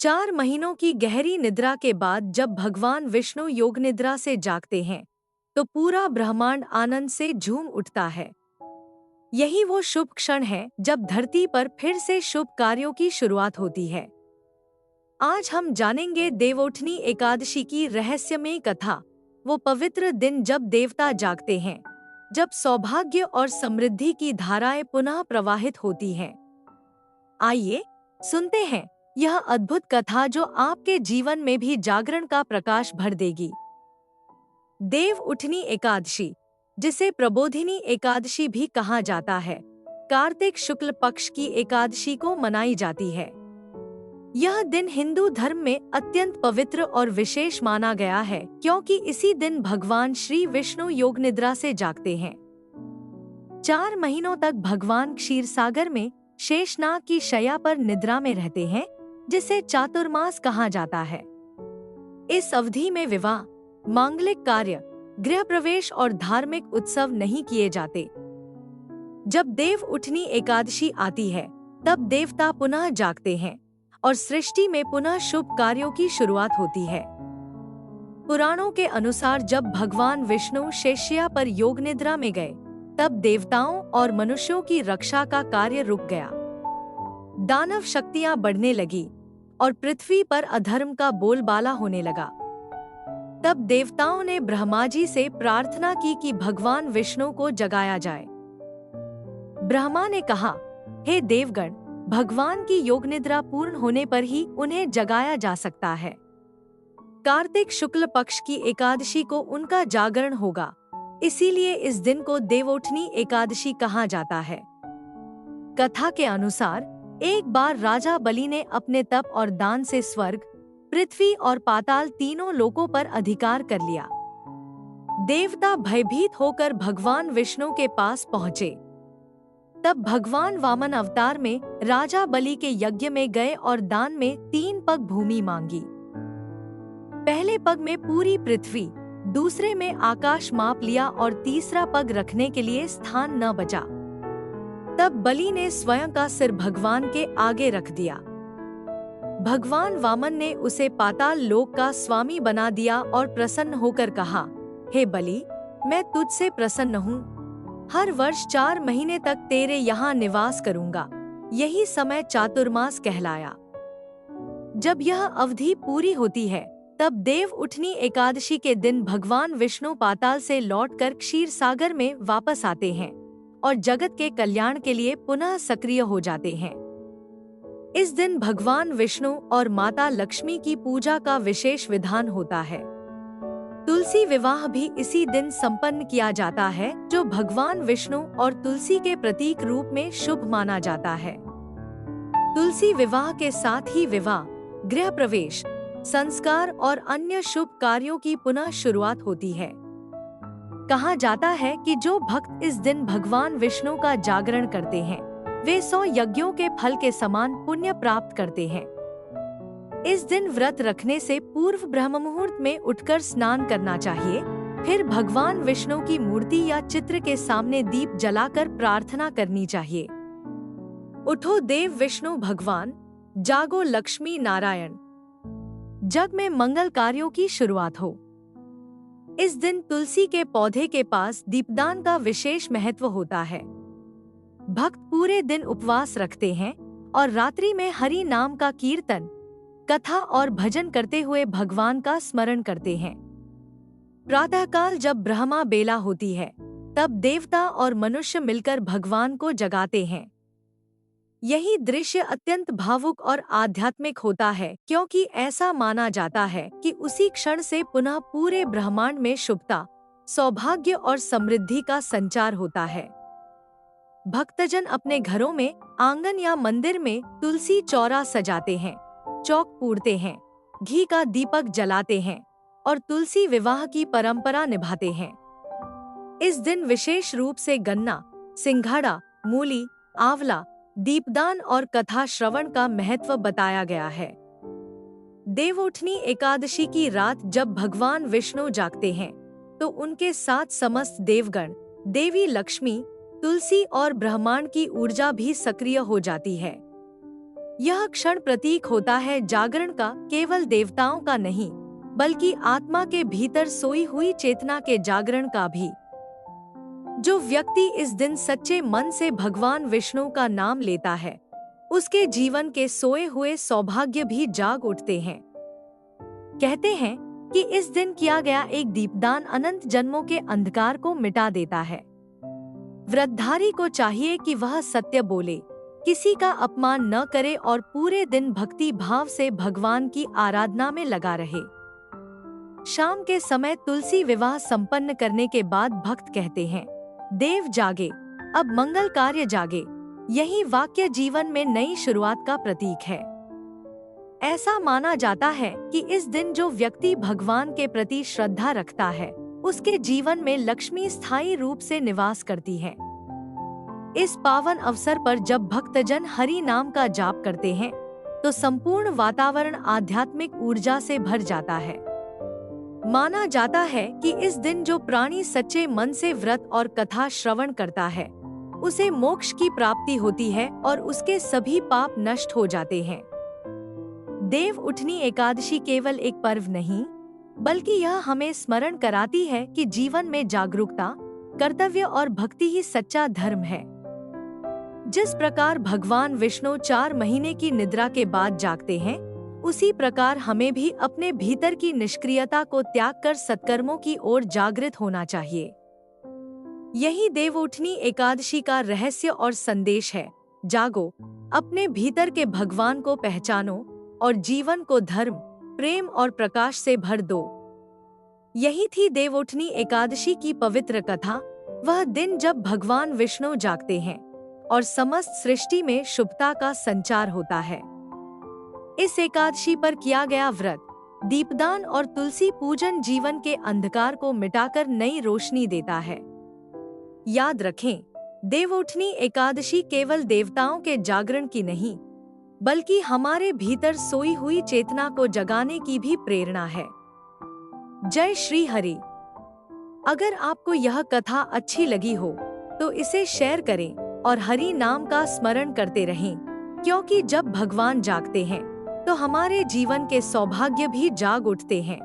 4 महीनों की गहरी निद्रा के बाद जब भगवान विष्णु योग निद्रा से जागते हैं तो पूरा ब्रह्मांड आनंद से झूम उठता है। यही वो शुभ क्षण है जब धरती पर फिर से शुभ कार्यों की शुरुआत होती है। आज हम जानेंगे देवउठनी एकादशी की रहस्यमयी कथा, वो पवित्र दिन जब देवता जागते हैं, जब सौभाग्य और समृद्धि की धाराएं पुनः प्रवाहित होती हैं। आइए सुनते हैं यह अद्भुत कथा जो आपके जीवन में भी जागरण का प्रकाश भर देगी। देव उठनी एकादशी, जिसे प्रबोधिनी एकादशी भी कहा जाता है, कार्तिक शुक्ल पक्ष की एकादशी को मनाई जाती है। यह दिन हिंदू धर्म में अत्यंत पवित्र और विशेष माना गया है क्योंकि इसी दिन भगवान श्री विष्णु योग निद्रा से जागते हैं। 4 महीनों तक भगवान क्षीरसागर में शेषनाग की शैया पर निद्रा में रहते हैं, जिसे चातुर्मास कहा जाता है। इस अवधि में विवाह, मांगलिक कार्य, गृह प्रवेश और धार्मिक उत्सव नहीं किए जाते। जब देव उठनी एकादशी आती है तब देवता पुनः जागते हैं और सृष्टि में पुनः शुभ कार्यों की शुरुआत होती है। पुराणों के अनुसार जब भगवान विष्णु शेष्या पर योग निद्रा में गए तब देवताओं और मनुष्यों की रक्षा का कार्य रुक गया। दानव शक्तियां बढ़ने लगी और पृथ्वी पर अधर्म का बोलबाला होने लगा। तब देवताओं ने ब्रह्मा जी से प्रार्थना की कि भगवान विष्णु को जगाया जाए। ब्रह्मा ने कहा, हे देवगण, भगवान की योग निद्रा पूर्ण होने पर ही उन्हें जगाया जा सकता है। कार्तिक शुक्ल पक्ष की एकादशी को उनका जागरण होगा, इसीलिए इस दिन को देवउठनी एकादशी कहा जाता है। कथा के अनुसार एक बार राजा बलि ने अपने तप और दान से स्वर्ग, पृथ्वी और पाताल तीनों लोकों पर अधिकार कर लिया। देवता भयभीत होकर भगवान विष्णु के पास पहुँचे। तब भगवान वामन अवतार में राजा बलि के यज्ञ में गए और दान में 3 पग भूमि मांगी। पहले पग में पूरी पृथ्वी, दूसरे में आकाश माप लिया और तीसरा पग रखने के लिए स्थान न बचा। तब बलि ने स्वयं का सिर भगवान के आगे रख दिया। भगवान वामन ने उसे पाताल लोक का स्वामी बना दिया और प्रसन्न होकर कहा, हे बलि, मैं तुझसे प्रसन्न हूँ। हर वर्ष 4 महीने तक तेरे यहाँ निवास करूँगा। यही समय चातुर्मास कहलाया। जब यह अवधि पूरी होती है तब देव उठनी एकादशी के दिन भगवान विष्णु पाताल से लौटकर क्षीर सागर में वापस आते हैं और जगत के कल्याण के लिए पुनः सक्रिय हो जाते हैं। इस दिन भगवान विष्णु और माता लक्ष्मी की पूजा का विशेष विधान होता है। तुलसी विवाह भी इसी दिन संपन्न किया जाता है, जो भगवान विष्णु और तुलसी के प्रतीक रूप में शुभ माना जाता है। तुलसी विवाह के साथ ही विवाह, गृह प्रवेश, संस्कार और अन्य शुभ कार्यों की पुनः शुरुआत होती है। कहा जाता है कि जो भक्त इस दिन भगवान विष्णु का जागरण करते हैं, वे 100 यज्ञों के फल के समान पुण्य प्राप्त करते हैं। इस दिन व्रत रखने से पूर्व ब्रह्म मुहूर्त में उठकर स्नान करना चाहिए। फिर भगवान विष्णु की मूर्ति या चित्र के सामने दीप जलाकर प्रार्थना करनी चाहिए। उठो देव विष्णु भगवान, जागो लक्ष्मी नारायण, जग में मंगल कार्यों की शुरुआत हो। इस दिन तुलसी के पौधे के पास दीपदान का विशेष महत्व होता है। भक्त पूरे दिन उपवास रखते हैं और रात्रि में हरि नाम का कीर्तन, कथा और भजन करते हुए भगवान का स्मरण करते हैं। प्रातःकाल जब ब्रह्मा बेला होती है तब देवता और मनुष्य मिलकर भगवान को जगाते हैं। यही दृश्य अत्यंत भावुक और आध्यात्मिक होता है क्योंकि ऐसा माना जाता है कि उसी क्षण से पुनः पूरे ब्रह्मांड में शुभता, सौभाग्य और समृद्धि का संचार होता है। भक्तजन अपने घरों में, आंगन या मंदिर में तुलसी चौरा सजाते हैं, चौक पूरते हैं, घी का दीपक जलाते हैं और तुलसी विवाह की परंपरा निभाते हैं। इस दिन विशेष रूप से गन्ना, सिंघाड़ा, मूली, आंवला, दीपदान और कथा श्रवण का महत्व बताया गया है। देवउठनी एकादशी की रात जब भगवान विष्णु जागते हैं तो उनके साथ समस्त देवगण, देवी लक्ष्मी, तुलसी और ब्रह्मांड की ऊर्जा भी सक्रिय हो जाती है। यह क्षण प्रतीक होता है जागरण का, केवल देवताओं का नहीं, बल्कि आत्मा के भीतर सोई हुई चेतना के जागरण का भी। जो व्यक्ति इस दिन सच्चे मन से भगवान विष्णु का नाम लेता है, उसके जीवन के सोए हुए सौभाग्य भी जाग उठते हैं। कहते हैं कि इस दिन किया गया एक दीपदान अनंत जन्मों के अंधकार को मिटा देता है। व्रतधारी को चाहिए कि वह सत्य बोले, किसी का अपमान न करे और पूरे दिन भक्ति भाव से भगवान की आराधना में लगा रहे। शाम के समय तुलसी विवाह संपन्न करने के बाद भक्त कहते हैं, देव जागे, अब मंगल कार्य जागे। यही वाक्य जीवन में नई शुरुआत का प्रतीक है। ऐसा माना जाता है कि इस दिन जो व्यक्ति भगवान के प्रति श्रद्धा रखता है, उसके जीवन में लक्ष्मी स्थायी रूप से निवास करती है। इस पावन अवसर पर जब भक्तजन हरि नाम का जाप करते हैं, तो संपूर्ण वातावरण आध्यात्मिक ऊर्जा से भर जाता है। माना जाता है कि इस दिन जो प्राणी सच्चे मन से व्रत और कथा श्रवण करता है, उसे मोक्ष की प्राप्ति होती है और उसके सभी पाप नष्ट हो जाते हैं। देव उठनी एकादशी केवल एक पर्व नहीं, बल्कि यह हमें स्मरण कराती है कि जीवन में जागरूकता, कर्तव्य और भक्ति ही सच्चा धर्म है। जिस प्रकार भगवान विष्णु 4 महीने की निद्रा के बाद जागते हैं, उसी प्रकार हमें भी अपने भीतर की निष्क्रियता को त्याग कर सत्कर्मों की ओर जागृत होना चाहिए। यही देवउठनी एकादशी का रहस्य और संदेश है। जागो, अपने भीतर के भगवान को पहचानो और जीवन को धर्म, प्रेम और प्रकाश से भर दो। यही थी देवउठनी एकादशी की पवित्र कथा, वह दिन जब भगवान विष्णु जागते हैं और समस्त सृष्टि में शुभता का संचार होता है। इस एकादशी पर किया गया व्रत, दीपदान और तुलसी पूजन जीवन के अंधकार को मिटाकर नई रोशनी देता है। याद रखें, देवउठनी एकादशी केवल देवताओं के जागरण की नहीं, बल्कि हमारे भीतर सोई हुई चेतना को जगाने की भी प्रेरणा है। जय श्री हरि। अगर आपको यह कथा अच्छी लगी हो, तो इसे शेयर करें और हरि नाम का स्मरण करते रहें, क्योंकि जब भगवान जागते हैं, तो हमारे जीवन के सौभाग्य भी जाग उठते हैं।